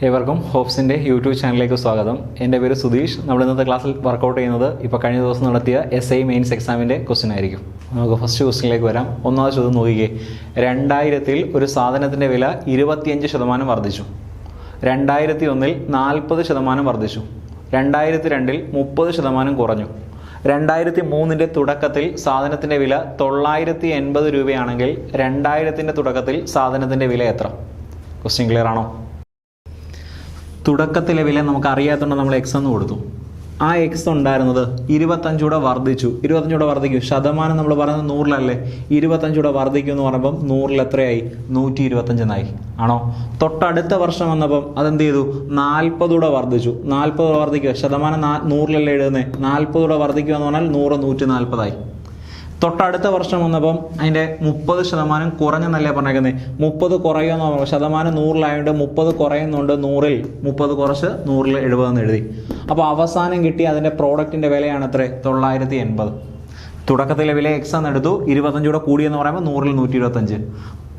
ഏവർക്കും ഹോപ്സിൻ്റെ യൂട്യൂബ് ചാനലിലേക്ക് സ്വാഗതം. എൻ്റെ പേര് സുധീഷ്. നമ്മൾ ഇന്നത്തെ ക്ലാസ്സിൽ വർക്കൗട്ട് ചെയ്യുന്നത് ഇപ്പോൾ കഴിഞ്ഞ ദിവസം നടത്തിയ SI മെയിൻസ് എക്സാമിൻ്റെ ക്വസ്റ്റ്യൻ ആയിരിക്കും. നമുക്ക് ഫസ്റ്റ് ക്വസ്റ്റ്യനിലേക്ക് വരാം. ഒന്നാമത് ചോദ്യം നോക്കിക്കേ. 2000 ഒരു സാധനത്തിൻ്റെ വില 25% വർദ്ധിച്ചു. 2001 40% വർദ്ധിച്ചു. 2002 30% കുറഞ്ഞു. 2003 തുടക്കത്തിൽ സാധനത്തിൻ്റെ വില 980 രൂപയാണെങ്കിൽ 2000 തുടക്കത്തിൽ സാധനത്തിൻ്റെ വില എത്ര? ക്വസ്റ്റ്യൻ ക്ലിയർ ആണോ? തുടക്കത്തിലെ വില നമുക്ക് അറിയാത്തതുകൊണ്ട് നമ്മൾ എക്സ് എന്ന് കൊടുത്തു. ആ എക്സ് ഉണ്ടായിരുന്നത് 25 കൂടെ വർദ്ധിച്ചു. 25 കൂടെ വർദ്ധിക്കും. ശതമാനം നമ്മൾ പറയുന്നത് 100-ലല്ലേ? 25 കൂടെ വർദ്ധിക്കും എന്ന് പറയുമ്പം 100-ൽ എത്രയായി? 125 ആണോ? തൊട്ടടുത്ത വർഷം വന്നപ്പം അതെന്ത് ചെയ്തു? 40 കൂടെ വർദ്ധിച്ചു. 40 കൂടെ വർദ്ധിക്കുക. ശതമാനം 100-ലല്ലേ എഴുതുന്നത്? 40 കൂടെ വർദ്ധിക്കുക എന്ന് പറഞ്ഞാൽ 100 140 തൊട്ടടുത്ത വർഷം വന്നപ്പം അതിൻ്റെ 30% കുറഞ്ഞെന്നല്ലേ പറഞ്ഞേക്കുന്നത്? 30 കുറയുമെന്ന് പറഞ്ഞു. ശതമാനം 100-ലായതുകൊണ്ട് 30 കുറയുന്നുണ്ട്. 100-ൽ 30 കുറച്ച് 100-ൽ 70 എന്ന് എഴുതി. അപ്പോൾ അവസാനം കിട്ടിയ അതിൻ്റെ പ്രോഡക്റ്റിൻ്റെ വിലയാണ് എത്ര? 980. തുടക്കത്തിലെ വില എക്സ് എന്ന് എടുത്തു. 25 കൂടെ കൂടിയെന്ന് പറയുമ്പോൾ 100-ൽ 125.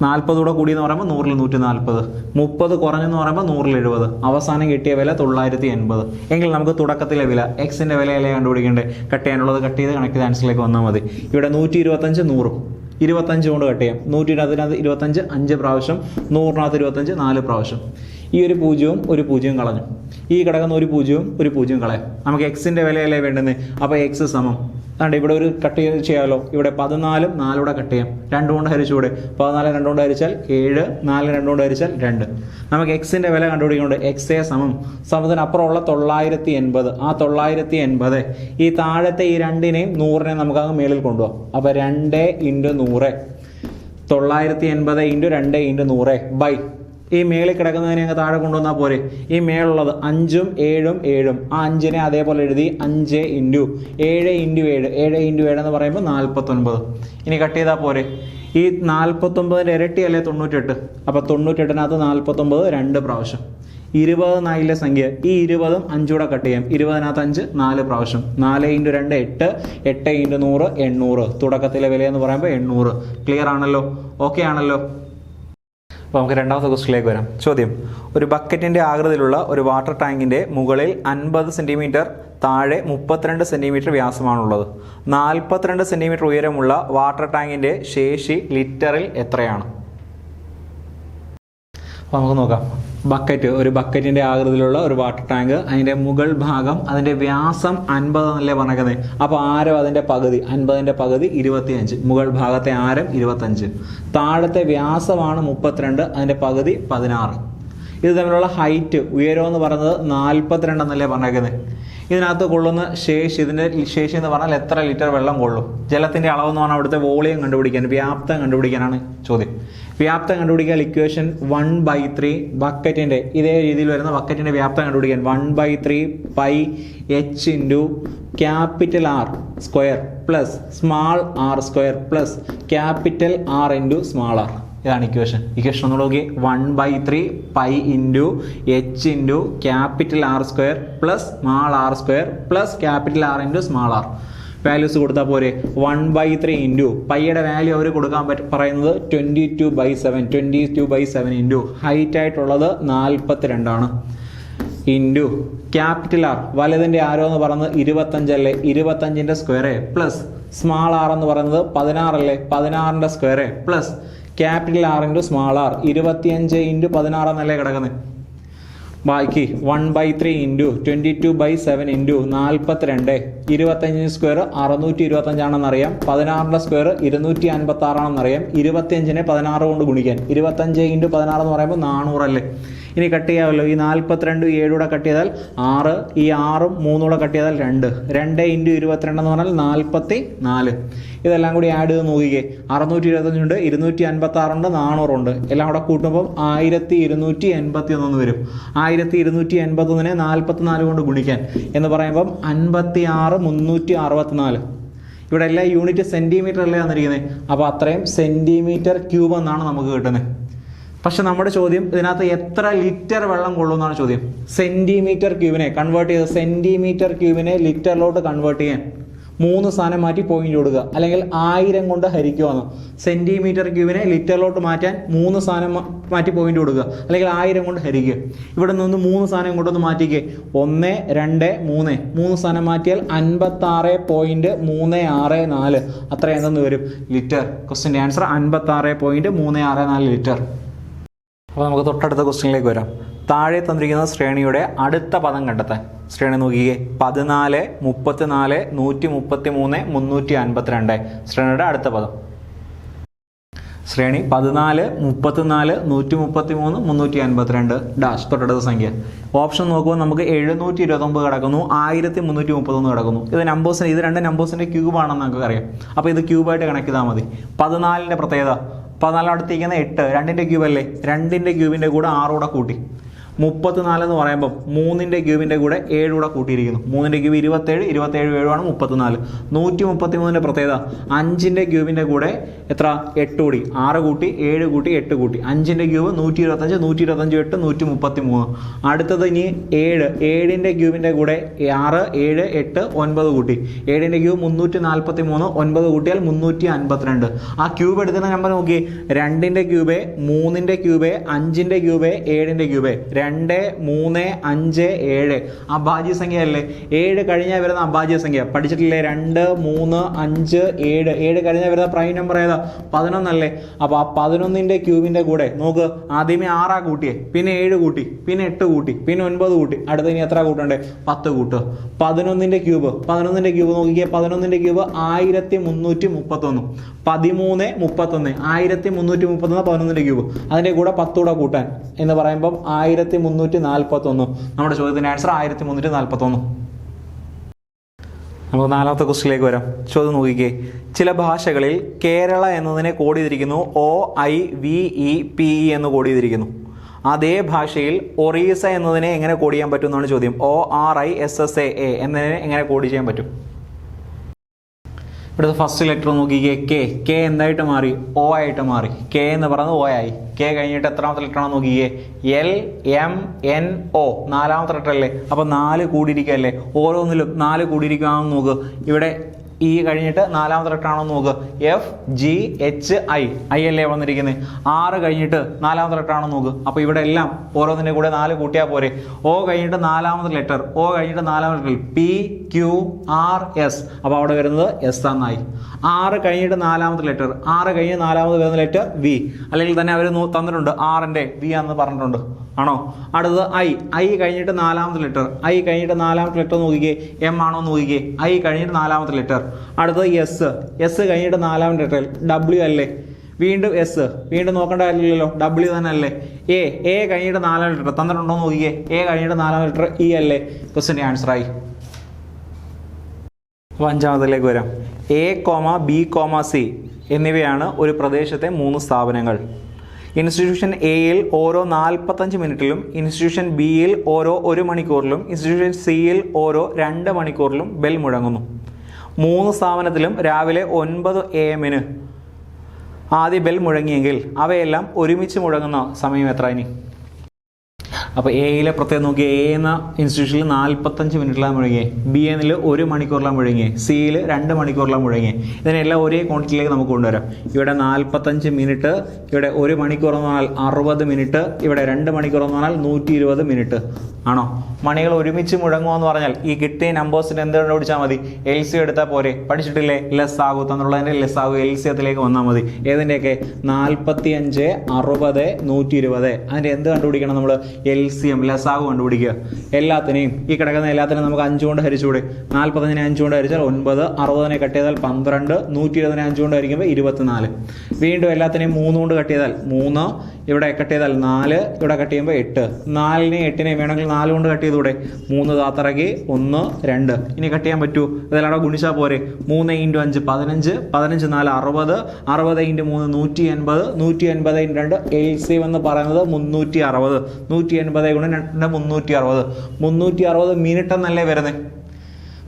40 കൂടെ കൂടിയെന്ന് പറയുമ്പോൾ 100-ൽ 140. 30 കുറഞ്ഞെന്ന് പറയുമ്പോൾ 100-ൽ 70. അവസാനം കിട്ടിയ വില 980. എങ്കിൽ നമുക്ക് തുടക്കത്തിലെ വില എക്സിൻ്റെ വിലയല്ലേ കണ്ടുപിടിക്കേണ്ടത്? കട്ട് ചെയ്യാനുള്ളത് കട്ട് ചെയ്ത് കണക്ട് ചെയ്ത് ആൻസറിലേക്ക് വന്നാൽ മതി. ഇവിടെ 125 100 25 കൊണ്ട് കട്ട് ചെയ്യാം. 100-നകത്ത് 25 5 പ്രാവശ്യം, 100-നകത്ത് 25 4 പ്രാവശ്യം. ഈ ഒരു 0-ഉം ഒരു 0-ഉം കളഞ്ഞു. ഈ കിടക്കുന്ന ഒരു 0-ഉം ഒരു 0-ഉം കളയാം. നമുക്ക് എക്സിൻ്റെ വിലയല്ലേ വേണ്ടുന്നത്? അപ്പോൾ എക്സ് സമം അതുകൊണ്ട് ഇവിടെ ഒരു കട്ട് ചെയ്ത് ചെയ്യാമല്ലോ. ഇവിടെ 14 4 കൂടെ കട്ട് ചെയ്യാം. 2 കൊണ്ട് ഹരിച്ചുകൂടെ? 14 2 കൊണ്ട് ഹരിച്ചാൽ 7, 4 2 കൊണ്ട് ഹരിച്ചാൽ 2. നമുക്ക് എക്സിൻ്റെ വില കണ്ടുപിടിക്കുന്നുണ്ട്. എക്സ് സമത്തിനപ്പുറമുള്ള 980. ആ 980 ഈ താഴത്തെ ഈ 2-നെയും 100-നെയും നമുക്ക് അങ്ങ് മേളിൽ കൊണ്ടുപോകാം. അപ്പോൾ 2 × 100 980 × 2 × 100 ബൈ ഈ മേളിൽ കിടക്കുന്നതിനെ അങ്ങ് താഴെ കൊണ്ടുവന്നാൽ പോരെ. ഈ മേളുള്ളത് 5ഉം 7ഉം 7ഉം. ആ 5-നെ അതേപോലെ എഴുതി 5 × 7 × 7 7 × 7 എന്ന് പറയുമ്പോൾ 49. ഇനി കട്ട് ചെയ്താൽ പോരെ. ഈ 49-ൻ്റെ ഇരട്ടിയല്ലേ 98. അപ്പോൾ 98-നകത്ത് 49 2 പ്രാവശ്യം. 20 നാലിലെ സംഖ്യ. ഈ 20ഉം 5 കൂടെ കട്ട് ചെയ്യാം. 20-നകത്ത് 5 4 പ്രാവശ്യം. 4 × 2 8 8 × 100 800. തുടക്കത്തിലെ വില എന്ന് പറയുമ്പോൾ 800. ക്ലിയർ ആണല്ലോ? ഓക്കെ ആണല്ലോ? അപ്പോൾ നമുക്ക് രണ്ടാമത്തെ ക്വസ്റ്റ്യനിലേക്ക് വരാം. ചോദ്യം: ഒരു ബക്കറ്റിൻ്റെ ആകൃതിയിലുള്ള ഒരു വാട്ടർ ടാങ്കിൻ്റെ മുകളിൽ 50 സെൻറ്റിമീറ്റർ, താഴെ 32 സെൻറ്റിമീറ്റർ വ്യാസമാണുള്ളത്. 42 സെൻറ്റിമീറ്റർ ഉയരമുള്ള വാട്ടർ ടാങ്കിൻ്റെ ശേഷി ലിറ്ററിൽ എത്രയാണ്? അപ്പോൾ നമുക്ക് നോക്കാം. ഒരു ബക്കറ്റിൻ്റെ ആകൃതിയിലുള്ള ഒരു വാട്ടർ ടാങ്ക്, അതിൻ്റെ മുകൾ ഭാഗം, അതിൻ്റെ വ്യാസം 50 എന്നല്ലേ പറഞ്ഞേക്കുന്നത്. അപ്പോൾ ആരം അതിൻ്റെ പകുതി, 50-ൻ്റെ പകുതി 25. മുകൾ ഭാഗത്തെ ആരം 25. താഴത്തെ വ്യാസമാണ് 32, അതിൻ്റെ പകുതി 16. ഇത് തമ്മിലുള്ള ഹൈറ്റ്, ഉയരം എന്ന് പറയുന്നത് 42 എന്നല്ലേ പറഞ്ഞേക്കുന്നത്. ഇതിനകത്ത് കൊള്ളുന്ന ശേഷി, ഇതിൻ്റെ ശേഷി എന്ന് പറഞ്ഞാൽ എത്ര ലിറ്റർ വെള്ളം കൊള്ളും? ജലത്തിൻ്റെ അളവെന്ന് പറഞ്ഞാൽ അവിടുത്തെ വോളിയം കണ്ടുപിടിക്കാൻ, വ്യാപ്തം കണ്ടുപിടിക്കാനാണ് ചോദ്യം. വ്യാപ്തം കണ്ടുപിടിക്കാൻ ഇക്വേഷൻ 1/3 ബക്കറ്റിൻ്റെ ഇതേ രീതിയിൽ വരുന്ന ബക്കറ്റിൻ്റെ വ്യാപ്തം കണ്ടുപിടിക്കാൻ 1/3 pi h × capital R square plus small r square plus capital R × small r. ഇതാണ് ഇക്വേഷൻ. ഒന്ന് നോക്കി. 1/3 pi × h × capital R square plus small r square plus capital R × small r. Values കൊടുത്താൽ പോരെ. 1/3 × പൈയുടെ വാല്യൂ അവർ കൊടുക്കാൻ പറയുന്നത് 22/7 22/7 height ആയിട്ടുള്ളത് 42 ആണ്. Capital R വലുതിൻ്റെ ആരോ എന്ന് പറയുന്നത് 25 അല്ലേ? 25-ൻ്റെ സ്ക്വയർ പ്ലസ് സ്മാൾ r എന്ന് പറയുന്നത് 16 അല്ലേ? 16-ൻ്റെ square plus capital R × small r 25 × 16 എന്നല്ലേ കിടക്കുന്നത്. ബാക്കി 1/3 × 22/7 × 42. 25 സ്ക്വയർ 625 ആണെന്നറിയാം. 16-ൻ്റെ സ്ക്വയർ 256 ആണെന്നറിയാം. 25-നെ 16 കൊണ്ട് ഗുണിക്കാൻ 25 × 16 എന്ന് പറയുമ്പോൾ 400 അല്ലേ? ഇനി കട്ട് ചെയ്യാമല്ലോ. ഈ 42 7 കൂടെ കട്ട് ചെയ്താൽ 6, ഈ 6ഉം 3 കൂടെ കട്ട് ചെയ്താൽ 2 2 × 22 എന്ന് പറഞ്ഞാൽ 44. ഇതെല്ലാം കൂടി ആഡ് ചെയ്ത് നോക്കിക്കേ. 625 ഉണ്ട്, 256 ഉണ്ട്, 400 ഉണ്ട്. എല്ലാം കൂടെ കൂട്ടുമ്പോൾ 1281 വരും. 1281-നെ 44 കൊണ്ട് ഗുണിക്കാൻ എന്ന് പറയുമ്പം 56 364. ഇവിടെ എല്ലാ യൂണിറ്റ് സെൻറ്റിമീറ്റർ അല്ലേ തന്നിരിക്കുന്നത്. അപ്പോൾ അത്രയും സെൻറ്റിമീറ്റർ ക്യൂബ് എന്നാണ് നമുക്ക് കിട്ടുന്നത്. പക്ഷെ നമ്മുടെ ചോദ്യം ഇതിനകത്ത് എത്ര ലിറ്റർ വെള്ളം കൊള്ളുമെന്നാണ് ചോദ്യം. സെൻറ്റിമീറ്റർ ക്യൂബിനെ കൺവേർട്ട് ചെയ്ത് സെൻറ്റിമീറ്റർ ക്യൂബിനെ ലിറ്ററിലോട്ട് കൺവേർട്ട് ചെയ്യാൻ 3 സ്ഥാനം മാറ്റി പോയിന്റ് കൊടുക്കുക, അല്ലെങ്കിൽ 1000 കൊണ്ട് ഹരിക്കുവാണ്. സെന്റിമീറ്റർ ക്യൂബിനെ ലിറ്ററിലോട്ട് മാറ്റാൻ 3 സ്ഥാനം മാറ്റി പോയിന്റ് കൊടുക്കുക, അല്ലെങ്കിൽ 1000 കൊണ്ട് ഹരിക്കുക. ഇവിടെ നിന്ന് 3 സ്ഥാനം ഇങ്ങോട്ടൊന്ന് മാറ്റിക്കേ. 1 2 3 3 സ്ഥാനം മാറ്റിയാൽ 56.364 അത്ര എന്തെന്ന് വരും? ലിറ്റർ. ക്വസ്റ്റ്യൻ്റെ ആൻസർ 56.364 ലിറ്റർ. അപ്പോൾ നമുക്ക് തൊട്ടടുത്ത ക്വസ്റ്റ്യനിലേക്ക് വരാം. താഴെ തന്നിരിക്കുന്ന ശ്രേണിയുടെ അടുത്ത പദം കണ്ടെത്താൻ. ശ്രേണി നോക്കിയേ. 14, 34, 133, 352. ശ്രേണിയുടെ അടുത്ത പദം. ശ്രേണി 14, 34, 133, 352 ഡാഷ് തൊട്ടടുത്ത സംഖ്യ. ഓപ്ഷൻ നോക്കുമ്പോൾ നമുക്ക് 729 കിടക്കുന്നു, 1331 കിടക്കുന്നു. ഇത് നമ്പേഴ്സിന്, ഇത് രണ്ട് നമ്പേഴ്സിൻ്റെ ക്യൂബാണെന്ന് നമുക്ക് അറിയാം. അപ്പോൾ ഇത് ക്യൂബായിട്ട് കണക്ട് ചെയ്താൽ മതി. 14ൻ്റെ പ്രത്യേകത, 14 അടുത്തിരിക്കുന്ന 8, 2ൻ്റെ ക്യൂബല്ലേ, 2ൻ്റെ ക്യൂബിൻ്റെ കൂടെ 6 കൂടെ കൂട്ടി. 34 എന്ന് പറയുമ്പോൾ 3ൻ്റെ ക്യൂബിൻ്റെ കൂടെ 7 കൂടെ കൂട്ടിയിരിക്കുന്നു. 3ൻ്റെ ക്യൂബ് 27, 27 7 34. 133ൻ്റെ പ്രത്യേകത, 5ൻ്റെ ക്യൂബിൻ്റെ കൂടെ എത്ര? 8 കൂടി, 6 കൂട്ടി 7 കൂട്ടി 8 കൂട്ടി. 5ൻ്റെ ക്യൂബ് 125, 125 8 133. അടുത്തത് ഇനി 7, 7ൻ്റെ ക്യൂബിൻ്റെ കൂടെ 6 7 8 9 കൂട്ടി. 7ൻ്റെ ക്യൂബ് 343, 9 കൂട്ടിയാൽ 352. ആ ക്യൂബ് എടുക്കുന്ന നമ്പർ നോക്കി. 2ൻ്റെ ക്യൂബ്, 3ൻ്റെ ക്യൂബ്, 5ൻ്റെ ക്യൂബ്, 7ൻ്റെ ക്യൂബ്. 2 3 5 7 അഭാജ്യ സംഖ്യ അല്ലേ? 7 കഴിഞ്ഞാൽ വരുന്ന അഭാജ്യ സംഖ്യ പഠിച്ചിട്ടില്ലേ? 2 3 5 7 7 കഴിഞ്ഞാൽ വരുന്ന പ്രൈം നമ്പർ ഏതാ? 11 അല്ലേ? അപ്പോൾ ആ 11ൻ്റെ ക്യൂബിൻ്റെ കൂടെ നോക്ക്. ആദ്യമേ 6 കൂട്ടിയേ, പിന്നെ 7 കൂട്ടി, പിന്നെ 8 കൂട്ടി, പിന്നെ 9 കൂട്ടി. അടുത്ത ഇനി എത്ര കൂട്ടണ്ടേ? 10 കൂട്ടുക. 11ൻ്റെ ക്യൂബ്, 11ൻ്റെ ക്യൂബ് നോക്കിക്കേ. 11ൻ്റെ ക്യൂബ് 1331. 13 31 1331 11ൻ്റെ ക്യൂബ്. അതിൻ്റെ കൂടെ 10 കൂടെ കൂട്ടാൻ എന്ന് പറയുമ്പം 1341. നമ്മുടെ ചോദ്യത്തിൻ്റെ ആൻസർ 1341. നമുക്ക് നാലാമത്തെ ക്വസ്റ്റ്യനിലേക്ക് വരാം. ചോദ്യം നോക്കിക്കേ. ചില ഭാഷകളിൽ കേരള എന്നതിനെ കോഡ് ചെയ്തിരിക്കുന്നു OIVEPE എന്ന് കോഡ് ചെയ്തിരിക്കുന്നു. അതേ ഭാഷയിൽ ഒറീസ എന്നതിനെ എങ്ങനെ കോഡ് ചെയ്യാൻ പറ്റും എന്നാണ് ചോദ്യം. ORISSAA എന്നതിനെ എങ്ങനെ കോഡ് ചെയ്യാൻ പറ്റും? ഇവിടുത്തെ ഫസ്റ്റ് ലെറ്റർ നോക്കിക്കേ. കെ എന്തായിട്ട് മാറി? O ആയിട്ട് മാറി. കെ എന്ന് പറയുന്നത് O ആയി. കെ കഴിഞ്ഞിട്ട് എത്രാമത്തെ ലെറ്റർ ആണോ നോക്കിക്കേ? LMNO നാലാമത്തെ ലെറ്റർ അല്ലേ? അപ്പോൾ 4 കൂടിയിരിക്കുകയല്ലേ? ഓരോന്നിലും 4 കൂടിയിരിക്കുകയാണെന്ന് നോക്ക്. ഇവിടെ ഇ കഴിഞ്ഞിട്ട് നാലാമത്തെ ലെറ്റർ ആണോ നോക്ക്. FGHI അല്ലേ വന്നിരിക്കുന്നത്. 6 കഴിഞ്ഞിട്ട് നാലാമത്തെ ലെറ്റർ ആണോ നോക്ക്. അപ്പോൾ ഇവിടെ എല്ലാം ഓരോന്നിൻ്റെ കൂടെ 4 കൂട്ടിയാൽ പോരെ. O കഴിഞ്ഞിട്ട് നാലാമത്തെ ലെറ്റർ, O കഴിഞ്ഞിട്ട് നാലാമത്തെ ലെറ്റർ PQRS. അപ്പോൾ അവിടെ വരുന്നത് S എന്നായി. 6 കഴിഞ്ഞിട്ട് നാലാമത്തെ ലെറ്റർ, 6 കഴിഞ്ഞ് നാലാമത് വരുന്ന ലെറ്റർ V. അല്ലെങ്കിൽ തന്നെ അവർ തന്നിട്ടുണ്ട് 6ൻ്റെ V എന്ന് പറഞ്ഞിട്ടുണ്ട്. ആണോ? അടുത്തത് I കഴിഞ്ഞിട്ട് നാലാമത്തെ ലെറ്റർ, I കഴിഞ്ഞിട്ട് നാലാമത്തെ ലെറ്റർ നോക്കിക്കേ. M ആണോ നോക്കിക്കേ. I കഴിഞ്ഞിട്ട് നാലാമത്തെ ലെറ്റർ. അടുത്തത് S കഴിഞ്ഞിട്ട് നാലാമത്തെ ലെറ്റർ W അല്ലേ? വീണ്ടും S, വീണ്ടും നോക്കേണ്ട കാര്യമില്ലല്ലോ, W തന്നെ അല്ലേ? A കഴിഞ്ഞിട്ട് നാലാമത്തെ ലെറ്റർ തന്നിട്ടുണ്ടോ നോക്കിക്കേ. A കഴിഞ്ഞിട്ട് നാലാമത്തെ ലെറ്റർ E അല്ലേ? ക്വസ്റ്റ്യൻ്റെ ആൻസർ ആയി. അപ്പോൾ അഞ്ചാമതിലേക്ക് വരാം. A,B,C എന്നിവയാണ് ഒരു പ്രദേശത്തെ 3 സ്ഥാപനങ്ങൾ. ഇൻസ്റ്റിറ്റ്യൂഷൻ എയിൽ ഓരോ 45 മിനിറ്റിലും, ഇൻസ്റ്റിറ്റ്യൂഷൻ ബിയിൽ ഓരോ 1 മണിക്കൂറിലും, ഇൻസ്റ്റിറ്റ്യൂഷൻ സിയിൽ ഓരോ 2 മണിക്കൂറിലും ബെൽ മുഴങ്ങുന്നു. 3 സ്ഥാപനത്തിലും രാവിലെ 9 AM ആദ്യ ബെൽ മുഴങ്ങിയെങ്കിൽ അവയെല്ലാം ഒരുമിച്ച് മുഴങ്ങുന്ന സമയം എത്ര ഇനി? അപ്പോൾ എയിലെ പ്രത്യേകം നോക്കി. എ എന്ന ഇൻസ്റ്റിറ്റ്യൂഷനിൽ 45 മിനിറ്റിലാണ് മുഴങ്ങിയത്, ബി എന്നിൽ 1 മണിക്കൂറിലാണ് മുഴങ്ങിയത്, സിയിൽ 2 മണിക്കൂറിലാണ് മുഴങ്ങിയത്. ഇതിനെല്ലാം ഒരേ ക്വാണ്ടിറ്റിയിലേക്ക് നമുക്ക് കൊണ്ടുവരാം. ഇവിടെ 45 മിനിറ്റ്, ഇവിടെ 1 മണിക്കൂർ എന്ന് പറഞ്ഞാൽ 60 മിനിറ്റ്, ഇവിടെ 2 മണിക്കൂർ എന്ന് പറഞ്ഞാൽ 120 മിനിറ്റ് ആണോ? മണികൾ ഒരുമിച്ച് മുഴങ്ങുമെന്ന് പറഞ്ഞാൽ ഈ കിട്ടിയ നമ്പേഴ്സിന് എന്ത് കണ്ടുപിടിച്ചാൽ മതി? LC എടുത്താൽ പോരെ? പഠിച്ചിട്ടില്ലേ? ലെസ് ആകൂ തന്നുള്ളതിൻ്റെ ലെസ് ആകൂ LCയത്തിലേക്ക് വന്നാൽ മതി. ഏതിൻ്റെയൊക്കെ? 45 60 120. അതിൻ്റെ എന്ത് കണ്ടുപിടിക്കണം നമ്മൾ? LCM ലെസാഗു കണ്ടുപിടിക്കുക. എല്ലാത്തിനെയും ഈ കിടക്കുന്ന എല്ലാത്തിനും നമുക്ക് 5 കൊണ്ട് ഹരിച്ചുകൂടെ? 45നെ 5 കൊണ്ട് ഹരിച്ചാൽ 9, 60നെ കട്ട് ചെയ്താൽ 12, 120നെ 5 കൊണ്ട് ഹരിക്കുമ്പോൾ 24. വീണ്ടും എല്ലാത്തിനെയും 3 കൊണ്ട് കട്ട് ചെയ്താൽ 3, ഇവിടെ കട്ട് ചെയ്താൽ 4, ഇവിടെ കട്ട് ചെയ്യുമ്പോൾ 8. 4നെയും 8നെയും വേണമെങ്കിൽ 4 കൊണ്ട് കട്ട് ചെയ്തുകൂടെ? 3 താത്തിറക്കി 1 2. ഇനി കട്ട് ചെയ്യാൻ പറ്റൂ? ഇതെല്ലാം ഗുണിച്ചാൽ പോരെ? 3 × 5 15, 15 4 60, 60 × 3 180, 180 × 2 LCM എന്ന് പറയുന്നത് 360. 180 × 2 360. 360 മിനിറ്റ് എന്നല്ലേ വരുന്നത്?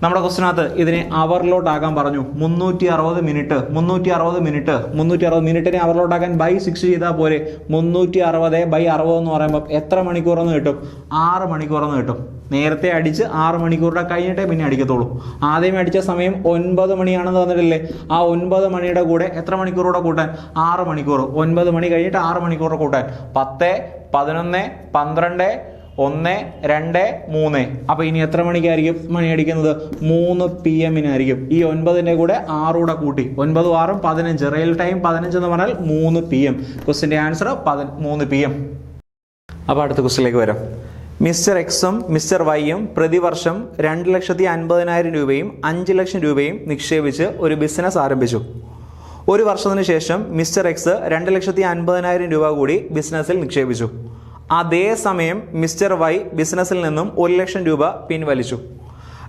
നമ്മുടെ ക്വസ്റ്റിനകത്ത് ഇതിനെ അവറിലോട്ടാക്കാൻ പറഞ്ഞു. 360 മിനിറ്റിനെ അവറിലോട്ടാക്കാൻ ബൈ 6 ചെയ്താൽ പോരെ. 360/60 എന്ന് പറയുമ്പോൾ എത്ര മണിക്കൂറെന്ന് കിട്ടും? 6 മണിക്കൂറെന്ന് കിട്ടും. നേരത്തെ അടിച്ച് 6 മണിക്കൂറുടെ കഴിഞ്ഞിട്ടേ പിന്നെ അടിക്കത്തുള്ളൂ. ആദ്യമേ അടിച്ച സമയം 9 മണിയാണെന്ന് തന്നിട്ടില്ലേ? ആ 9 മണിയുടെ കൂടെ എത്ര മണിക്കൂറൂടെ കൂട്ടാൻ? 6 മണിക്കൂർ. 9 മണി കഴിഞ്ഞിട്ട് 6 മണിക്കൂർ കൂട്ടാൻ 10, 11, 12, 1, 2, 3. അപ്പൊ ഇനി എത്ര മണിക്കായിരിക്കും മണി അടിക്കുന്നത്? 3 PM ഈ 9ന്റെ കൂടെ 6 കൂടെ കൂട്ടി 9 6 15. റിയൽ ടൈം 15 എന്ന് പറഞ്ഞാൽ 3 PM. ക്വസ്റ്റിന്റെ answer 3 PM. അപ്പൊ അടുത്ത ക്വസ്റ്റിലേക്ക് വരാം. മിസ്റ്റർ എക്സും മിസ്റ്റർ വൈയും പ്രതിവർഷം 2,50,000 രൂപയും 5 ലക്ഷം രൂപയും നിക്ഷേപിച്ച് ഒരു ബിസിനസ് ആരംഭിച്ചു. ഒരു വർഷത്തിന് ശേഷം മിസ്റ്റർ എക്സ് 2,50,000 രൂപ കൂടി ബിസിനസ്സിൽ നിക്ഷേപിച്ചു. അതേസമയം മിസ്റ്റർ വൈ ബിസിനസ്സിൽ നിന്നും 1 ലക്ഷം രൂപ പിൻവലിച്ചു.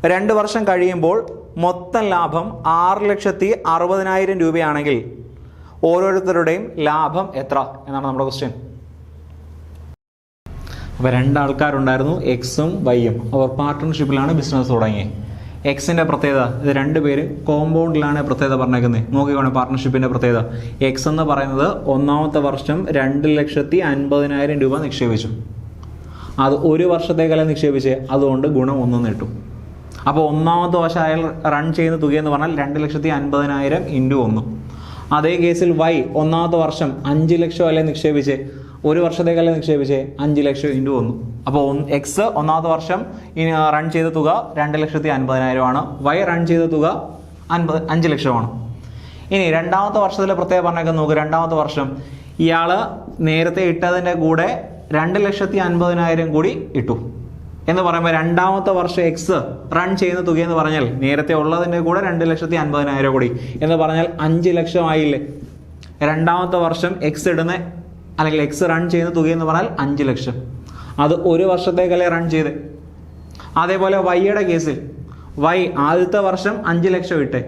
2 വർഷം കഴിയുമ്പോൾ മൊത്തം ലാഭം 6,60,000 രൂപയാണെങ്കിൽ ഓരോരുത്തരുടെയും ലാഭം എത്ര എന്നാണ് നമ്മുടെ ക്വസ്റ്റ്യൻ. അപ്പോൾ 2 ആൾക്കാരുണ്ടായിരുന്നു, എക്സും വൈയും. അവർ പാർട്ട്ണർഷിപ്പിലാണ് ബിസിനസ് തുടങ്ങിയത്. എക്സിൻ്റെ പ്രത്യേകത, ഇത് 2 പേര് കോമ്പൗണ്ടിലാണ് പ്രത്യേകത പറഞ്ഞേക്കുന്നത്. നോക്കിക്കോണേ പാർട്ട്ണർഷിപ്പിൻ്റെ പ്രത്യേകത. എക്സ് എന്ന് പറയുന്നത് ഒന്നാമത്തെ വർഷം 2,50,000 രൂപ നിക്ഷേപിച്ചു. അത് 1 വർഷത്തേക്കല്ല നിക്ഷേപിച്ച്, അതുകൊണ്ട് ഗുണം 1 കിട്ടും. അപ്പോൾ ഒന്നാമത്തെ വർഷം അയാൾ റൺ ചെയ്യുന്ന തുകയെന്ന് പറഞ്ഞാൽ 2,50,000 × 1. അതേ കേസിൽ വൈ ഒന്നാമത്തെ വർഷം 5 ലക്ഷം അല്ലെ നിക്ഷേപിച്ച്, 1 വർഷത്തേക്കല്ലേ നിക്ഷേപിച്ചേ, 5 ലക്ഷം × 1. അപ്പോൾ എക്സ് ഒന്നാമത്തെ വർഷം റൺ ചെയ്ത തുക 2,50,000 ആണ്. വൈ റൺ ചെയ്ത തുക 5 ലക്ഷമാണ്. ഇനി രണ്ടാമത്തെ വർഷത്തിലെ പ്രത്യേകം പറഞ്ഞേക്കാൻ നോക്കുക. രണ്ടാമത്തെ വർഷം ഇയാൾ നേരത്തെ ഇട്ടതിൻ്റെ കൂടെ 2,50,000 കൂടി ഇട്ടു എന്ന് പറയുമ്പോൾ രണ്ടാമത്തെ വർഷം എക്സ് റൺ ചെയ്യുന്ന തുക എന്ന് പറഞ്ഞാൽ നേരത്തെ ഉള്ളതിൻ്റെ കൂടെ 2,50,000 കൂടി എന്ന് പറഞ്ഞാൽ 5 ലക്ഷം ആയില്ലേ. രണ്ടാമത്തെ വർഷം എക്സ് ഇടുന്ന അല്ലെങ്കിൽ എക്സ് റൺ ചെയ്യുന്ന തുക എന്ന് പറഞ്ഞാൽ 5 ലക്ഷം. അത് 1 വർഷത്തേക്കല്ലേ റൺ ചെയ്ത്. അതേപോലെ വൈയുടെ കേസിൽ വൈ ആദ്യത്തെ വർഷം 5 ലക്ഷം ഇട്ടേ,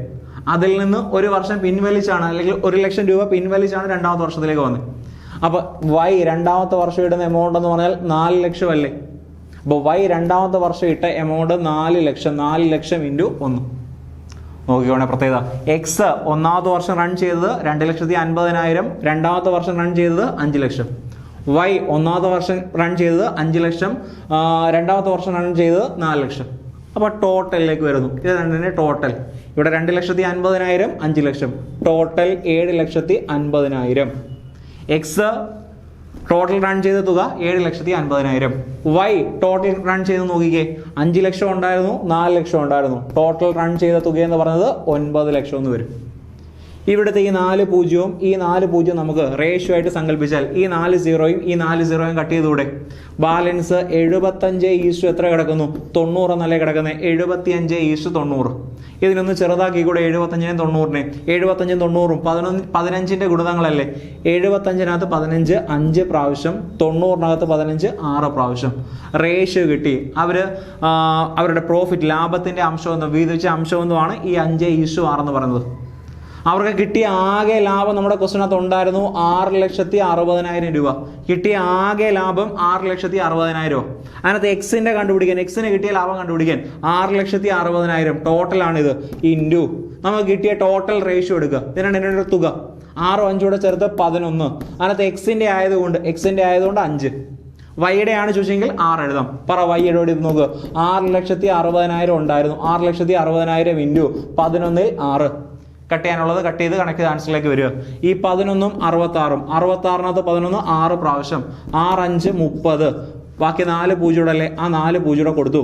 അതിൽ നിന്ന് 1 വർഷം പിൻവലിച്ചാണ് അല്ലെങ്കിൽ 1 ലക്ഷം രൂപ പിൻവലിച്ചാണ് രണ്ടാമത്തെ വർഷത്തിലേക്ക് വന്നത്. അപ്പോൾ വൈ രണ്ടാമത്തെ വർഷം ഇടുന്ന എമൗണ്ട് എന്ന് പറഞ്ഞാൽ 4 ലക്ഷം അല്ലേ. അപ്പോൾ വൈ രണ്ടാമത്തെ വർഷം ഇട്ട എമൗണ്ട് 4 ലക്ഷം. 4 ലക്ഷം × 1. നോക്കിക്കോണേ പ്രത്യേകത. എക്സ് ഒന്നാമത്തെ വർഷം റൺ ചെയ്തത് 2,50,000, രണ്ടാമത്തെ വർഷം റൺ ചെയ്തത് 5 ലക്ഷം. വൈ ഒന്നാമത്തെ വർഷം റൺ ചെയ്തത് 5 ലക്ഷം, രണ്ടാമത്തെ വർഷം റൺ ചെയ്തത് 4 ലക്ഷം. അപ്പോൾ ടോട്ടലിലേക്ക് വരുന്നു. ഇത് രണ്ടിൻ്റെ ടോട്ടൽ. ഇവിടെ 2,50,000, 5 ലക്ഷം, ടോട്ടൽ 7,50,000. എക്സ് ടോട്ടൽ റൺ ചെയ്ത തുക 7,50,000. വൈ ടോട്ടൽ റൺ ചെയ്ത് നോക്കിക്കേ, 5 ലക്ഷം ഉണ്ടായിരുന്നു, 4 ലക്ഷം ഉണ്ടായിരുന്നു. ടോട്ടൽ റൺ ചെയ്ത തുക എന്ന് പറയുന്നത് 9 ലക്ഷം എന്ന് വരും. ഇവിടുത്തെ ഈ 4 പൂജ്യവും ഈ 4 പൂജ്യവും നമുക്ക് റേഷ്യോ ആയിട്ട് സങ്കല്പിച്ചാൽ ഈ 4 സീറോയും ഈ 4 സീറോയും കട്ട് ചെയ്തുകൂടെ. ബാലൻസ് 75 എത്ര കിടക്കുന്നു? 90 എന്നല്ലേ കിടക്കുന്നത്. 75:90. ഇതിനൊന്ന് ചെറുതാക്കി കൂടെ 75-നെ 90-നെ. 75-ഉം 90-ഉം 15-ന്റെ ഗുണിതങ്ങളല്ലേ. 75-നകത്ത് 15 5 പ്രാവശ്യം, 90-നകത്ത് 15 6 പ്രാവശ്യം. റേഷ്യോ കിട്ടി. അവരുടെ പ്രോഫിറ്റ് ലാഭത്തിന്റെ അംശമെന്നോ വീതിച്ച അംശമെന്നുമാണ് ഈ 5:6 എന്ന് പറയുന്നത്. അവർക്ക് കിട്ടിയ ആകെ ലാഭം നമ്മുടെ ക്വസ്റ്റിനകത്ത് ഉണ്ടായിരുന്നു 6,60,000 രൂപ. കിട്ടിയ ആകെ ലാഭം 6,60,000. അതിനകത്ത് എക്സിന്റെ കണ്ടുപിടിക്കാൻ, എക്സിന് കിട്ടിയ ലാഭം കണ്ടുപിടിക്കാൻ 6,60,000 ടോട്ടലാണിത് ഇൻറ്റു നമുക്ക് കിട്ടിയ ടോട്ടൽ റേഷ്യോ എടുക്കുക. ഇതിനാണ് ഇതിൻ്റെ തുക 6 5 കൂടെ ചേർത്ത് 11. അതിനകത്ത് എക്സിന്റെ ആയതുകൊണ്ട് 5. വൈയുടെ ആണ് ചോദിച്ചെങ്കിൽ 6 എഴുതാം. പറ വൈയുടെ കൂടി നോക്കുക. 6,60,000 ഉണ്ടായിരുന്നു. 6,60,000 ഇൻറ്റു 11 6. കട്ട് ചെയ്യാനുള്ളത് കട്ട് ചെയ്ത് കണക്ട് ആൻസറിലേക്ക് വരിക. ഈ 11-ഉം 66-ഉം 66-നകത്ത് 11 6 പ്രാവശ്യം, 6 5 30. ബാക്കി 4 പൂജ്യം അല്ലേ, ആ 4 പൂജ്യം കൊടുത്തു.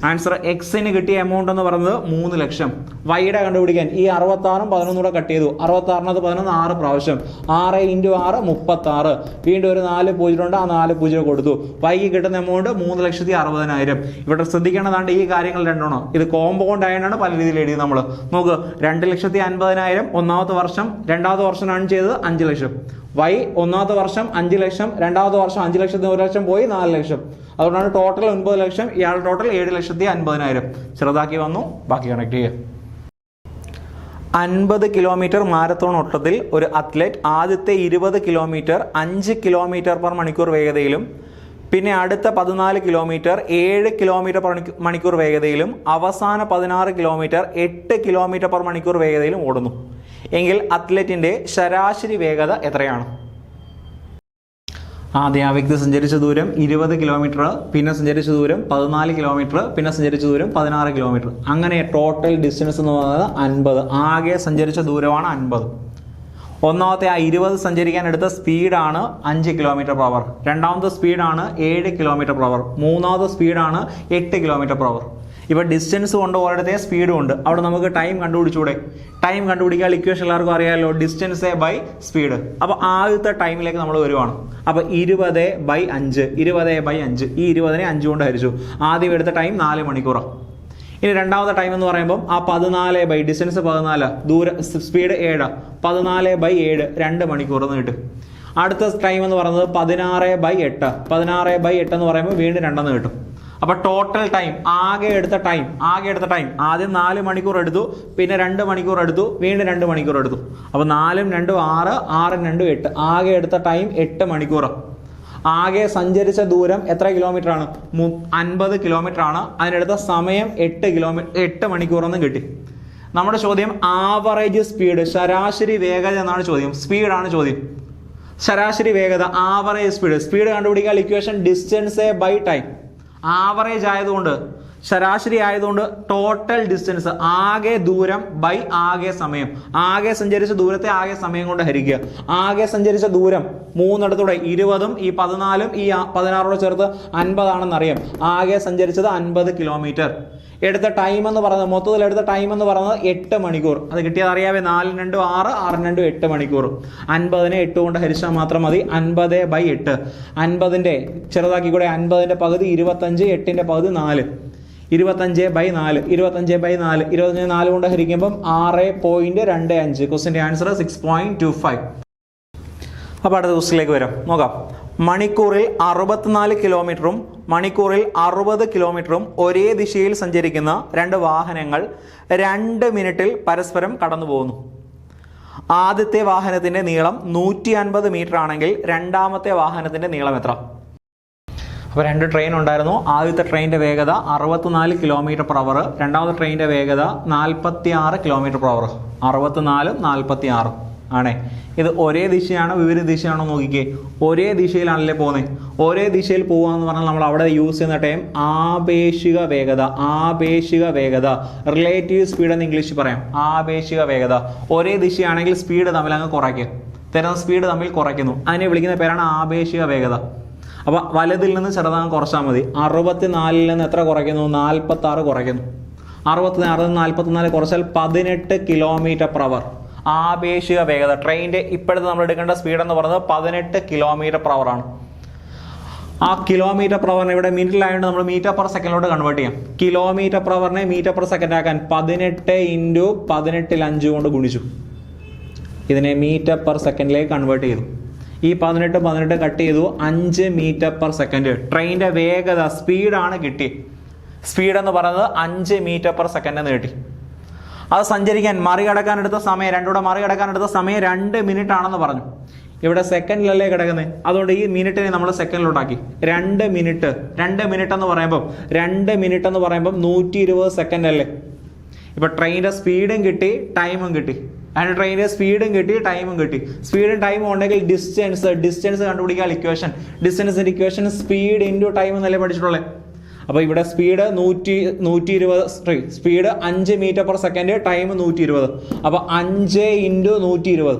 ആൻസർ എക്സിന് കിട്ടിയ എമൗണ്ട് എന്ന് പറയുന്നത് 3 ലക്ഷം. വൈയുടെ കണ്ടുപിടിക്കാൻ ഈ 66-ഉം 11-ഉം കൂടെ കട്ട് ചെയ്തു. 66-നകത്ത് 11 6 പ്രാവശ്യം, 6 × 6 36. വീണ്ടും ഒരു 4 പൂജ്യം ഉണ്ട്, ആ 4 പൂജ്യം കൊടുത്തു. വൈക്ക് കിട്ടുന്ന എമൗണ്ട് 3,60,000. ഇവിടെ ശ്രദ്ധിക്കേണ്ടതാണ്ട് ഈ കാര്യങ്ങൾ രണ്ടെണ്ണം. ഇത് കോമ്പൗണ്ട് ആയതാണ് പല രീതിയിൽ എഴുതിയത് നമ്മൾ. നോക്ക്, 2,50,000 ഒന്നാമത്തെ വർഷം, രണ്ടാമത്തെ വർഷം റൺ ചെയ്തത് 5 ലക്ഷം. വൈ ഒന്നാമത്തെ വർഷം 5 ലക്ഷം, രണ്ടാമത്തെ വർഷം 5 ലക്ഷത്തിന് 1 ലക്ഷം പോയി 4 ലക്ഷം. അതുകൊണ്ടാണ് ടോട്ടൽ 9 ലക്ഷം. ഇയാൾ ടോട്ടൽ 7,50,000. ചെറുതാക്കി വന്നു, ബാക്കി കണക്ട് ചെയ്യുക. 50 കിലോമീറ്റർ മാരത്തോൺ ഓട്ടത്തിൽ ഒരു അത്ലറ്റ് ആദ്യത്തെ 20 കിലോമീറ്റർ 5 കിലോമീറ്റർ പെർ മണിക്കൂർ വേഗതയിലും പിന്നെ അടുത്ത 14 കിലോമീറ്റർ 7 കിലോമീറ്റർ മണിക്കൂർ വേഗതയിലും അവസാന 16 കിലോമീറ്റർ 8 കിലോമീറ്റർ പെർ മണിക്കൂർ വേഗതയിലും ഓടുന്നു എങ്കിൽ അത്ലറ്റിൻ്റെ ശരാശരി വേഗത എത്രയാണ്? ആദ്യം ആ വ്യക്തി സഞ്ചരിച്ച ദൂരം 20 കിലോമീറ്റർ, പിന്നെ സഞ്ചരിച്ച ദൂരം 14 കിലോമീറ്റർ, പിന്നെ സഞ്ചരിച്ച ദൂരം 16 കിലോമീറ്റർ. അങ്ങനെ ടോട്ടൽ ഡിസ്റ്റൻസ് എന്ന് പറയുന്നത് 50. ആകെ സഞ്ചരിച്ച ദൂരമാണ് 50. ഒന്നാമത്തെ ആ 20 സഞ്ചരിക്കാൻ എടുത്ത സ്പീഡാണ് 5 കിലോമീറ്റർ പെർ അവർ. രണ്ടാമത്തെ സ്പീഡാണ് 7 കിലോമീറ്റർ പെർ അവർ. മൂന്നാമത്തെ സ്പീഡാണ് 8 കിലോമീറ്റർ പെർ അവർ. ഇപ്പോൾ ഡിസ്റ്റൻസ് കൊണ്ട് ഒരിടത്തെ സ്പീഡും ഉണ്ട്. അവിടെ നമുക്ക് ടൈം കണ്ടുപിടിച്ചൂടെ? ടൈം കണ്ടുപിടിക്കാൻ ഇക്വേഷൻ എല്ലാവർക്കും അറിയാമല്ലോ, ഡിസ്റ്റൻസ് ബൈ സ്പീഡ്. അപ്പോൾ ആദ്യത്തെ ടൈമിലേക്ക് നമ്മൾ വരുവാണ്. അപ്പോൾ 20/5, 20/5, ഈ 20നെ 5 കൊണ്ട് ഹരിച്ചു. ആദ്യം എടുത്ത ടൈം 4 മണിക്കൂറാണ്. ഇനി രണ്ടാമത്തെ ടൈം എന്ന് പറയുമ്പോൾ ആ 14 ഡിസ്റ്റൻസ് 14, ദൂരം സ്പീഡ് 7, 14/7 2 മണിക്കൂർ എന്ന് കിട്ടും. അടുത്ത ടൈം എന്ന് പറയുന്നത് 16/8, 16/8 എന്ന് പറയുമ്പോൾ വീണ്ടും 2 കിട്ടും. അപ്പോൾ ടോട്ടൽ ടൈം ആകെ എടുത്ത ടൈം ആദ്യം 4 മണിക്കൂർ എടുത്തു, പിന്നെ 2 മണിക്കൂർ എടുത്തു, വീണ്ടും 2 മണിക്കൂർ എടുത്തു. അപ്പോൾ 4 2 6, 6 2 8, ആകെ എടുത്ത ടൈം 8 മണിക്കൂർ. ആകെ സഞ്ചരിച്ച ദൂരം എത്ര കിലോമീറ്റർ ആണ്? 50 കിലോമീറ്റർ ആണ്. അതിനെടുത്ത സമയം 8 മണിക്കൂറെന്ന് കിട്ടി. നമ്മുടെ ചോദ്യം ആവറേജ് സ്പീഡ്, ശരാശരി വേഗത എന്നാണ് ചോദ്യം. സ്പീഡാണ് ചോദ്യം. ശരാശരി വേഗത, ആവറേജ് സ്പീഡ് കണ്ടുപിടിക്കാൻ equation distance by time. Average ആയതുകൊണ്ട്, ശരാശരി ആയതുകൊണ്ട് ടോട്ടൽ ഡിസ്റ്റൻസ്, ആകെ ദൂരം ബൈ ആകെ സമയം. ആകെ സഞ്ചരിച്ച ദൂരത്തെ ആകെ സമയം കൊണ്ട് ഹരിക്കുക. ആകെ സഞ്ചരിച്ച ദൂരം 3 20ഉം ഈ 14ഉം ഈ 16ഓട് ചേർത്ത് 50 ആണെന്നറിയാം. ആകെ സഞ്ചരിച്ചത് 50 കിലോമീറ്റർ. എടുത്ത ടൈം എന്ന് പറയുന്നത്, മൊത്തത്തിൽ എടുത്ത ടൈം എന്ന് പറയുന്നത് 8 മണിക്കൂർ. അത് കിട്ടിയത് അറിയാവേ, 4 2 6, 6 2 8 മണിക്കൂർ. 50നെ 8 കൊണ്ട് ഹരിച്ചാൽ മാത്രം മതി. 50/8, 50ന്റെ ചെറുതാക്കി കൂടെ, 50ന്റെ പകുതി 25, 8ന്റെ പകുതി 4, 25/4, 25/4, 25 കൊണ്ട് ഹരിക്കുമ്പം 6.25. ക്വസ്റ്റിന്റെ ആൻസർ 6.25. അപ്പോൾ അടുത്ത ക്വസ്റ്റിലേക്ക് വരാം, നോക്കാം. മണിക്കൂറിൽ 64 കിലോമീറ്ററും മണിക്കൂറിൽ 60 കിലോമീറ്ററും ഒരേ ദിശയിൽ സഞ്ചരിക്കുന്ന 2 വാഹനങ്ങൾ 2 മിനിറ്റിൽ പരസ്പരം കടന്നു പോകുന്നു. ആദ്യത്തെ വാഹനത്തിന്റെ നീളം 150 മീറ്റർ ആണെങ്കിൽ രണ്ടാമത്തെ വാഹനത്തിന്റെ നീളം എത്ര? അപ്പോൾ 2 ട്രെയിൻ ഉണ്ടായിരുന്നു. ആദ്യത്തെ ട്രെയിനിൻ്റെ വേഗത 64 കിലോമീറ്റർ പെർ അവർ, രണ്ടാമത്തെ ട്രെയിനിൻ്റെ വേഗത 46 കിലോമീറ്റർ പെർ അവർ. 64 46 ആണേ. ഇത് ഒരേ ദിശയാണോ വിപരീത ദിശയാണോ നോക്കിക്കേ. ഒരേ ദിശയിലാണല്ലേ പോകുന്നത്. ഒരേ ദിശയിൽ പോകുകയെന്ന് പറഞ്ഞാൽ നമ്മൾ അവിടെ യൂസ് ചെയ്യുന്ന ടൈം ആപേക്ഷിക വേഗത. ആപേക്ഷിക വേഗത, റിലേറ്റീവ് സ്പീഡ് എന്ന് ഇംഗ്ലീഷിൽ പറയാം. ആപേക്ഷിക വേഗത. ഒരേ ദിശയാണെങ്കിൽ സ്പീഡ് തമ്മിൽ അങ്ങ് കുറയ്ക്കുക, തരുന്ന സ്പീഡ് തമ്മിൽ കുറയ്ക്കുന്നു. അതിനെ വിളിക്കുന്ന പേരാണ് ആപേക്ഷിക വേഗത. അപ്പോൾ വലതിൽ നിന്ന് ചെറുതാങ്ങ് കുറച്ചാൽ മതി. 64 നിന്ന് എത്ര കുറയ്ക്കുന്നു? 46 കുറയ്ക്കുന്നു. 64 44 കുറച്ചാൽ 18 കിലോമീറ്റർ പെർ അവർ. ആപേക്ഷിക വേഗത. ട്രെയിനിൻ്റെ ഇപ്പോഴത്തെ നമ്മൾ എടുക്കേണ്ട സ്പീഡ് എന്ന് പറയുന്നത് 18 കിലോമീറ്റർ പെർ അവർ ആണ്. ആ കിലോമീറ്റർ പെർ അവറിനെ ഇവിടെ മിനിറ്റിലായതുകൊണ്ട് നമ്മൾ മീറ്റർ പെർ സെക്കൻഡിലോട്ട് കൺവേർട്ട് ചെയ്യാം. കിലോമീറ്റർ പെർ അവറിനെ മീറ്റർ പെർ സെക്കൻഡ് ആക്കാൻ 18 × 18/5 കൊണ്ട് ഗുണിച്ചു. ഇതിനെ മീറ്റർ പെർ സെക്കൻഡിലേക്ക് കൺവേർട്ട് ചെയ്തു. ഈ 18 കട്ട് ചെയ്തു, 5 മീറ്റർ പെർ സെക്കൻഡ്. ട്രെയിനിൻ്റെ വേഗത, സ്പീഡാണ് കിട്ടി. സ്പീഡ് എന്ന് പറയുന്നത് 5 മീറ്റർ പെർ സെക്കൻഡ് എന്ന് കിട്ടി. അത് സഞ്ചരിക്കാൻ മറികടക്കാൻ എടുത്ത സമയം, രണ്ടുകൂടെ മറികടക്കാൻ എടുത്ത സമയം 2 മിനിറ്റ് ആണെന്ന് പറഞ്ഞു. ഇവിടെ സെക്കൻഡിലല്ലേ കിടക്കുന്നത്, അതുകൊണ്ട് ഈ മിനിറ്റിനെ നമ്മൾ സെക്കൻഡിലോട്ടാക്കി. 2 മിനിറ്റ് എന്ന് പറയുമ്പോൾ 120 സെക്കൻഡ് അല്ലേ. ഇപ്പം ട്രെയിനിൻ്റെ സ്പീഡും കിട്ടി, ടൈമും കിട്ടി. അതിന് ട്രെയിനിൻ്റെ സ്പീഡും കിട്ടി, ടൈമും കിട്ടി. സ്പീഡും ടൈമും ഉണ്ടെങ്കിൽ ഡിസ്റ്റൻസ് കണ്ടുപിടിക്കാൻ ഇക്വേഷൻ, ഡിസ്റ്റൻസിൻ്റെ ഇക്വേഷൻ സ്പീഡ് ഇൻറ്റു ടൈം എന്നല്ലേ പഠിച്ചിട്ടുള്ളത്. അപ്പോൾ ഇവിടെ speed 120, speed 5 metre per second, time 120. അപ്പോൾ 5 × 120,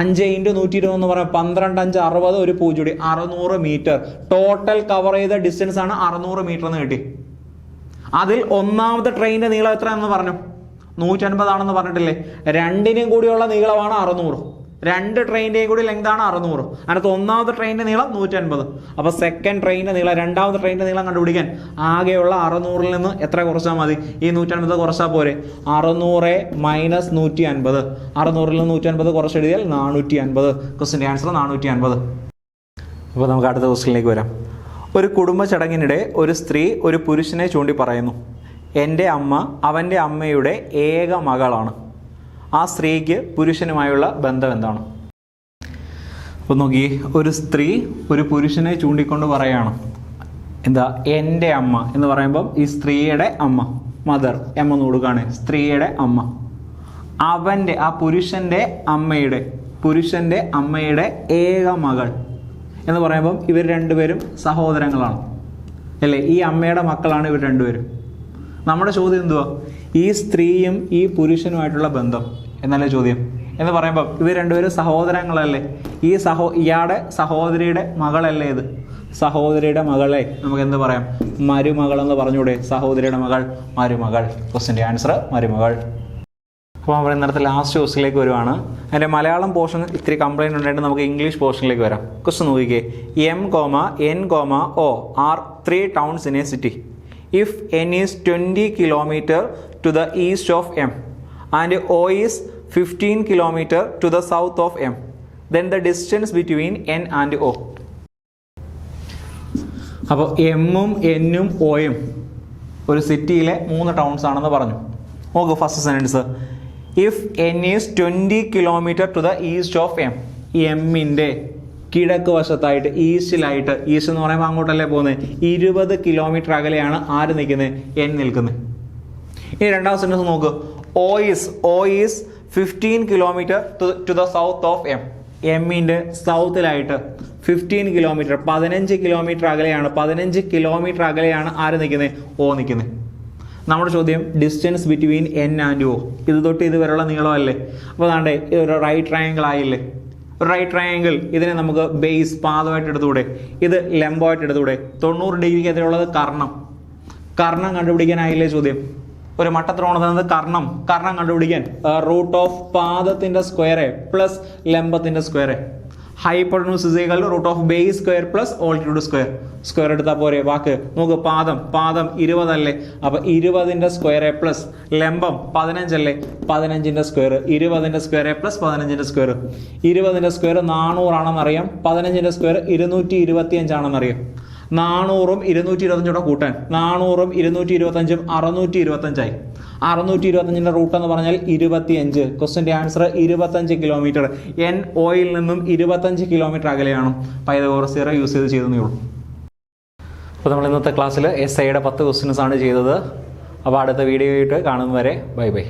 5 × 120 എന്ന് പറയാം 12 5 60, ഒരു 0 600 മീറ്റർ. ടോട്ടൽ കവർ ചെയ്ത ഡിസ്റ്റൻസ് ആണ് 600 മീറ്റർ എന്ന് കിട്ടി. അതിൽ ഒന്നാമത്തെ ട്രെയിനിൻ്റെ നീളം എത്രയാണെന്ന് പറഞ്ഞു? 150 ആണെന്ന് പറഞ്ഞിട്ടില്ലേ. രണ്ടിനും കൂടിയുള്ള നീളമാണ് 600. 2 ട്രെയിനിൻ്റെയും കൂടി ലെങ്താണ് 600. അതിനകത്ത് ഒന്നാമത്തെ ട്രെയിനിൻ്റെ നീളം 150. അപ്പോൾ സെക്കൻഡ് ട്രെയിനിൻ്റെ നീളം, രണ്ടാമത്തെ ട്രെയിനിൻ്റെ നീളം കണ്ടുപിടിക്കാൻ ആകെയുള്ള 600ൽ നിന്ന് എത്ര കുറച്ചാൽ മതി? ഈ 150 കുറച്ചാൽ പോരെ. 600 - 150. 600ൽ നിന്ന് 150 കുറച്ചെഴുതിയാൽ 450. ക്വസ്റ്റിൻ്റെ ആൻസർ 450. അപ്പോൾ നമുക്ക് അടുത്ത ക്വസ്റ്റിനിലേക്ക് വരാം. ഒരു കുടുംബ ചടങ്ങിനിടെ ഒരു സ്ത്രീ ഒരു പുരുഷനെ ചൂണ്ടി പറയുന്നു, എൻ്റെ അമ്മ അവൻ്റെ അമ്മയുടെ ഏക മകളാണ്. ആ സ്ത്രീക്ക് പുരുഷനുമായുള്ള ബന്ധം എന്താണ്? അപ്പോൾ നോക്കി, ഒരു സ്ത്രീ ഒരു പുരുഷനെ ചൂണ്ടിക്കൊണ്ട് പറയാണ് എന്താ, എൻ്റെ അമ്മ എന്ന് പറയുമ്പം ഈ സ്ത്രീയുടെ അമ്മ, മദർ എം എന്ന് കൊടുക്കുകയാണ്, സ്ത്രീയുടെ അമ്മ. അവൻ്റെ ആ പുരുഷൻ്റെ അമ്മയുടെ ഏക മകൾ എന്ന് പറയുമ്പം ഇവർ രണ്ടുപേരും സഹോദരങ്ങളാണ് അല്ലേ, ഈ അമ്മയുടെ മക്കളാണ് ഇവർ രണ്ടുപേരും. നമ്മുടെ ചോദ്യം എന്തുവാ, ഈ സ്ത്രീയും ഈ പുരുഷനുമായിട്ടുള്ള ബന്ധം എന്നല്ലേ ചോദ്യം. എന്ന് പറയുമ്പം ഇവർ രണ്ടുപേരും സഹോദരങ്ങളല്ലേ, ഇയാളുടെ സഹോദരിയുടെ മകളല്ലേ ഇത്, സഹോദരിയുടെ മകളെ നമുക്ക് എന്ത് പറയാം, മരുമകൾ എന്ന് പറഞ്ഞൂടെ, സഹോദരിയുടെ മകൾ മരുമകൾ. ക്വസ്റ്റ്യൻ്റെ ആൻസർ മരുമകൾ. അപ്പോൾ നമ്മൾ ഇന്നത്തെ ലാസ്റ്റ് ക്വസ്റ്റിലേക്ക് വരുവാണ്. അതിൻ്റെ മലയാളം പോർഷൻ ഇത്തിരി കംപ്ലൈൻറ്റ് ഉണ്ടായിട്ട് നമുക്ക് ഇംഗ്ലീഷ് പോർഷനിലേക്ക് വരാം. ക്വസ്റ്റ്യൻ നോക്കിക്കേ, M, N, O are 3 towns in a city. If N is 20 km to the east of M and O is 15 km to the south of M, then the distance between N and O. അപ്പോൾ എമ്മും എന്നും ഒയും ഒരു സിറ്റിയിലെ 3 towns ആണെന്ന് പറഞ്ഞു. നോക്കൂ first sentence, if N is 20 km to the east of M. എമ്മിൻ്റെ കിഴക്ക് വശത്തായിട്ട്, ഈസ്റ്റിലായിട്ട്, ഈസ്റ്റ് എന്ന് പറയുമ്പോൾ അങ്ങോട്ടല്ലേ പോകുന്നത്, 20 km അകലെയാണ് ആര് നിൽക്കുന്നത്, എൻ നിൽക്കുന്നത്. ഇനി രണ്ടാമത്തെ സെൻറ്റൻസ് നോക്ക്, O is 15 km to the south of M. എമ്മിൻ്റെ സൗത്തിലായിട്ട് 15 km, 15 km അകലെയാണ്, 15 km അകലെയാണ് ആര് നിൽക്കുന്നത്, O നിൽക്കുന്നത്. നമ്മുടെ ചോദ്യം distance between N and O, ഇത് തൊട്ട് ഇതുവരെയുള്ള നീളമല്ലേ. അപ്പോൾ അതാണ്ട് ഒരു റൈറ്റ് ട്രയാങ്കിൾ ആയില്ലേ. ഒരു റൈറ്റ് ട്രയാങ്കിൾ, ഇതിനെ നമുക്ക് ബേസ് പാദമായിട്ട് എടുത്തുകൂടെ, ഇത് ലംബമായിട്ട് എടുത്തുകൂടെ. 90 ഡിഗ്രിക്ക് എതിരുള്ളത് കർണം കണ്ടുപിടിക്കാനായില്ലേ ചോദ്യം. ഒരു മട്ടത്രികോണത്തിൽ കർണം കണ്ടുപിടിക്കാൻ റൂട്ട് ഓഫ് പാദത്തിൻ്റെ സ്ക്വയർ പ്ലസ് ലംബത്തിൻ്റെ square. Hypotenuse is equal to root of base square plus altitude square എടുത്താൽ പോരെ. വാക്ക് നോക്ക്, പാദം 20 അല്ലേ, അപ്പോൾ 20ന്റെ സ്ക്വയർ പ്ലസ് ലംബം 15 അല്ലേ, 15ന്റെ സ്ക്വയർ, 20ന്റെ സ്ക്വയർ പ്ലസ് 15ന്റെ സ്ക്വയർ. 20ന്റെ സ്ക്വയർ 400 ആണെന്നറിയാം, 15ന്റെ സ്ക്വയർ 225 ആണെന്നറിയാം. 400ഉം 225 കൂട്ടാൻ, 400ഉം 225ഉം 625 ആയി. 625ന്റെ റൂട്ട് എന്ന് പറഞ്ഞാൽ 25. ക്വസ്റ്റ്യൻ്റെ ആൻസർ 25 km. എൻ ഓയിൽ നിന്നും 25 km അകലെയാണ്. പൈതഗോറസ് തിയറം യൂസ് ചെയ്തതേ ഉള്ളൂ. അപ്പോൾ നമ്മൾ ഇന്നത്തെ ക്ലാസ്സിൽ SIയുടെ 10 ക്വസ്റ്റ്യൻസ് ആണ് ചെയ്തത്. അപ്പോൾ അടുത്ത വീഡിയോ ആയിട്ട് കാണുന്നവരെ ബൈ ബൈ.